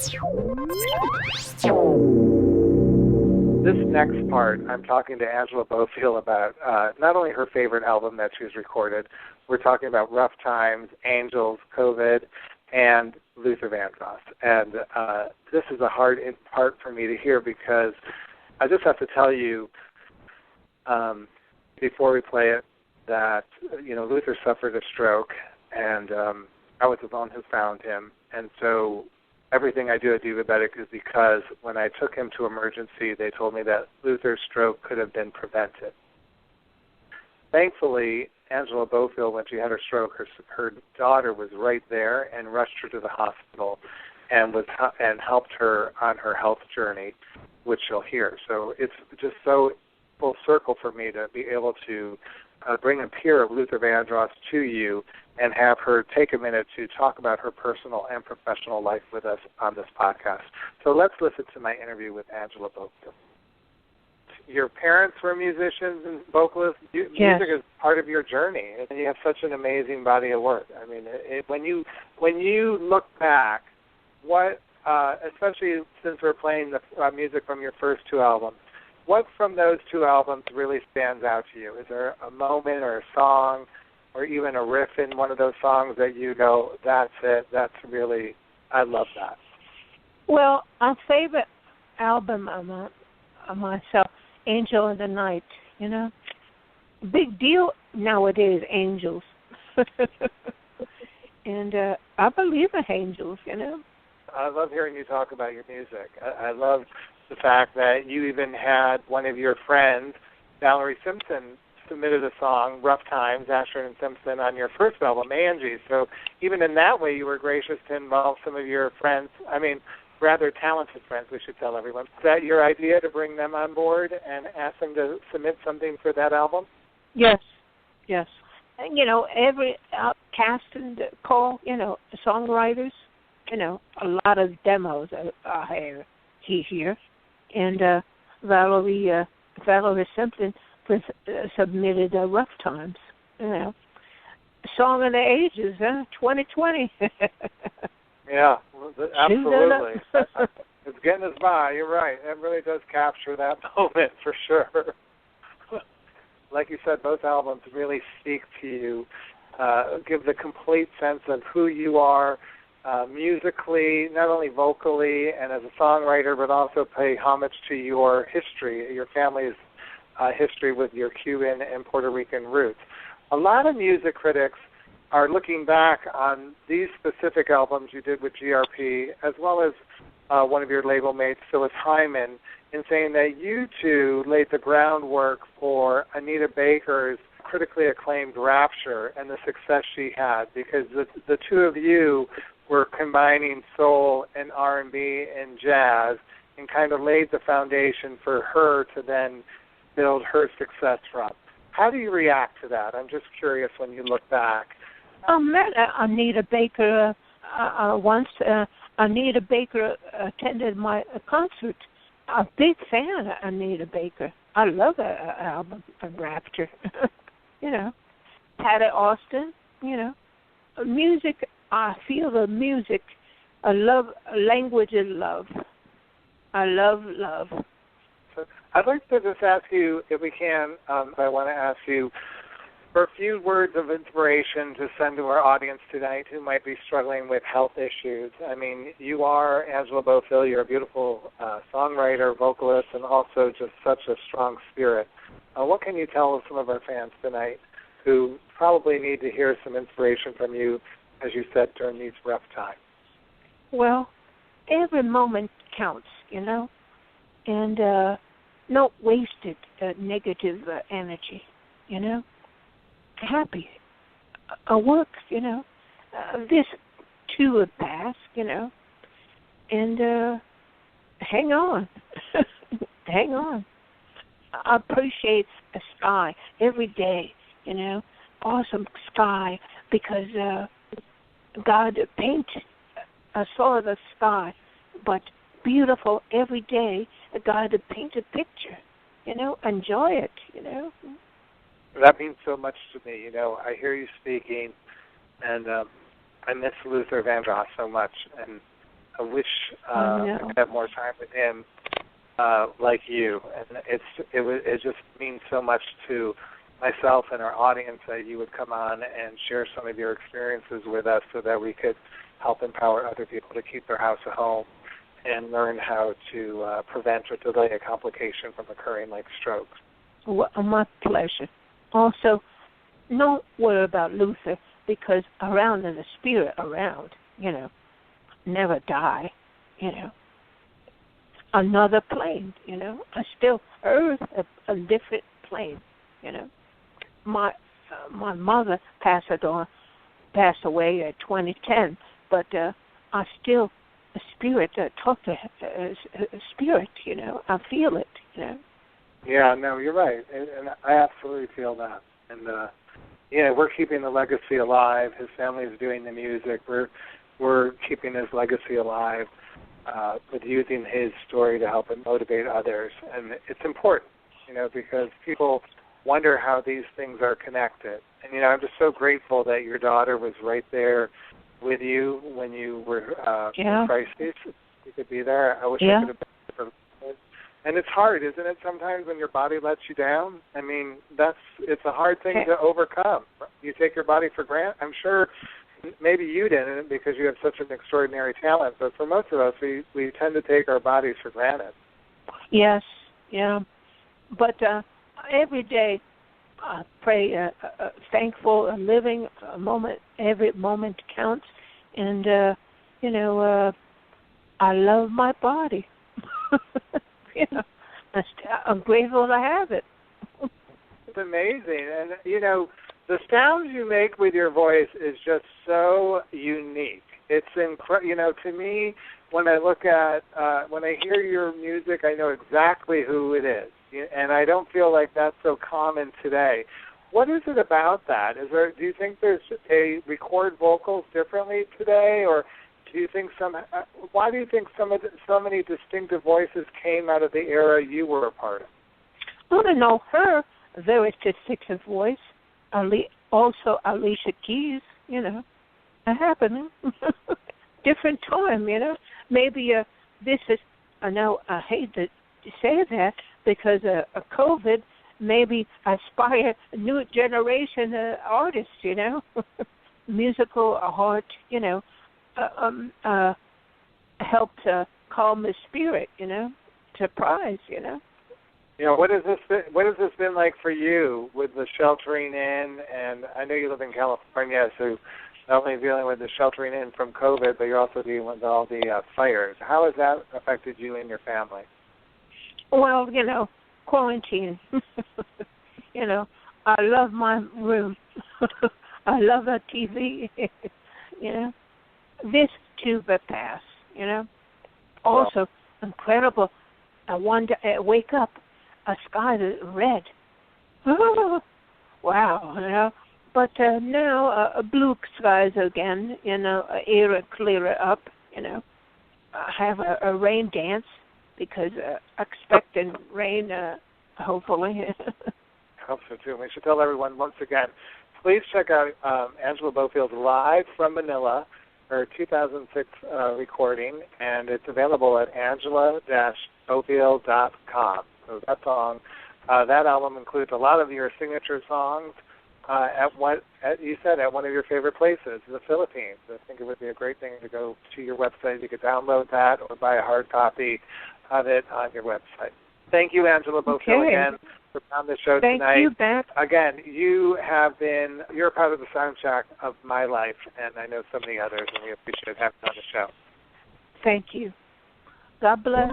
This next part, I'm talking to Angela Bofill about not only her favorite album that she's recorded, we're talking about Rough Times, Angels, COVID, and Luther Vandross. And this is a hard part for me to hear because I just have to tell you before we play it that, Luther suffered a stroke, and I was the one who found him. And so everything I do at Divabetic is because when I took him to emergency, they told me that Luther's stroke could have been prevented. Thankfully, Angela Bofill, when she had her stroke, her daughter was right there and rushed her to the hospital and helped her on her health journey, which you'll hear. So it's just so full circle for me to be able to bring a peer of Luther Vandross to you and have her take a minute to talk about her personal and professional life with us on this podcast. So let's listen to my interview with Angela Bofill. Your parents were musicians and vocalists. Yes. Music is part of your journey, and you have such an amazing body of work. I mean, when you look back, what, especially since we're playing the music from your first two albums, what from those two albums really stands out to you? Is there a moment or a song or even a riff in one of those songs that you go, that's it, that's really, I love that? Well, our favorite album of myself, Angel of the Night, Big deal nowadays, angels. And I believe in angels, I love hearing you talk about your music. I love the fact that you even had one of your friends, Valerie Simpson, submitted a song, Rough Times, Asher and Simpson, on your first album, Angie. So even in that way, you were gracious to involve some of your friends, rather talented friends, we should tell everyone. Is that your idea, to bring them on board and ask them to submit something for that album? Yes. And, every cast and call, songwriters, a lot of demos I have here. And Valerie Simpson submitted Rough Times, Song of the Ages, 2020. Yeah, absolutely. It's getting us by. You're right. It really does capture that moment for sure. Like you said, both albums really speak to you, give the complete sense of who you are musically, not only vocally and as a songwriter, but also pay homage to your history, your family's history with your Cuban and Puerto Rican roots. A lot of music critics are looking back on these specific albums you did with GRP, as well as one of your label mates, Phyllis Hyman, in saying that you two laid the groundwork for Anita Baker's critically acclaimed Rapture and the success she had, because the two of you were combining soul and R&B and jazz and kind of laid the foundation for her to then build her success from. How do you react to that? I'm just curious when you look back. I met Anita Baker once. Anita Baker attended my concert. A big fan of Anita Baker. I love that album, Rapture. Patty Austin, music, I feel the music. I love language of love. I love love. So I'd like to just ask you, if we can, I want to ask you for a few words of inspiration to send to our audience tonight who might be struggling with health issues. I mean, you are Angela Bofill. You're a beautiful songwriter, vocalist, and also just such a strong spirit. What can you tell some of our fans tonight who probably need to hear some inspiration from you, as you said, during these rough times? Well, every moment counts, and not wasted negative energy, Happy. Work, this too will pass, and hang on. Hang on. I appreciate the sky every day, awesome sky, because God painted, I saw the sky, but beautiful every day. God painted a picture, enjoy it, That means so much to me. I hear you speaking, and I miss Luther Vandross so much. And wish I could have more time with him like you. And it just means so much to myself and our audience that you would come on and share some of your experiences with us so that we could help empower other people to keep their house a home and learn how to prevent or delay a complication from occurring like strokes. Well, my pleasure. Also, don't worry about Luther, because around in the spirit around, never die, Another plane, still Earth, a different plane, My mother passed away at 2010, but I still a spirit. Talk to a spirit. I feel it. Yeah, no, you're right, and I absolutely feel that. And we're keeping the legacy alive. His family is doing the music. We're keeping his legacy alive with using his story to help and motivate others. And it's important, because people wonder how these things are connected. And I'm just so grateful that your daughter was right there with you when you were in crisis. You could be there. I wish I could have been there. And it's hard, isn't it, sometimes when your body lets you down? I mean, it's a hard thing to overcome. You take your body for granted. I'm sure maybe you didn't because you have such an extraordinary talent, but for most of us, we tend to take our bodies for granted. Yes, yeah. But every day I pray, thankful, living a moment, every moment counts. And, I love my body. I'm grateful to have it. It's amazing. And, the sounds you make with your voice is just so unique. It's incredible. To me, when I look at, when I hear your music, I know exactly who it is. And I don't feel like that's so common today. What is it about that? Do you think they record vocals differently today, or do you think why do you think so many distinctive voices came out of the era you were a part of? Well, I know her, a very distinctive voice. Also Alicia Keys, that happened. Different time, Maybe this is, I know I hate to say that because of COVID, maybe aspire a new generation artists, musical heart, helped calm the spirit, surprise, what has this been like for you with the sheltering in? And I know you live in California, so not only dealing with the sheltering in from COVID, but you're also dealing with all the fires. How has that affected you and your family? Well, quarantine. I love my room. I love a TV. This too will pass. Also, incredible. One day I wake up, a sky is red. Wow, But now blue skies again. Air clearer up. I have a rain dance because expecting rain. Hopefully. I hope so too. We should tell everyone once again. Please check out Angela Bofill's Live from Manila, her 2006 recording, and it's available at angela-bofill.com. So that album includes a lot of your signature songs at one of your favorite places, the Philippines. I think it would be a great thing to go to your website. You could download that or buy a hard copy of it on your website. Thank you, Angela Bofill, again, for on the show tonight. Thank you, Beth. Again, you're a part of the soundtrack of my life, and I know so many others, and we appreciate having you on the show. Thank you. God bless.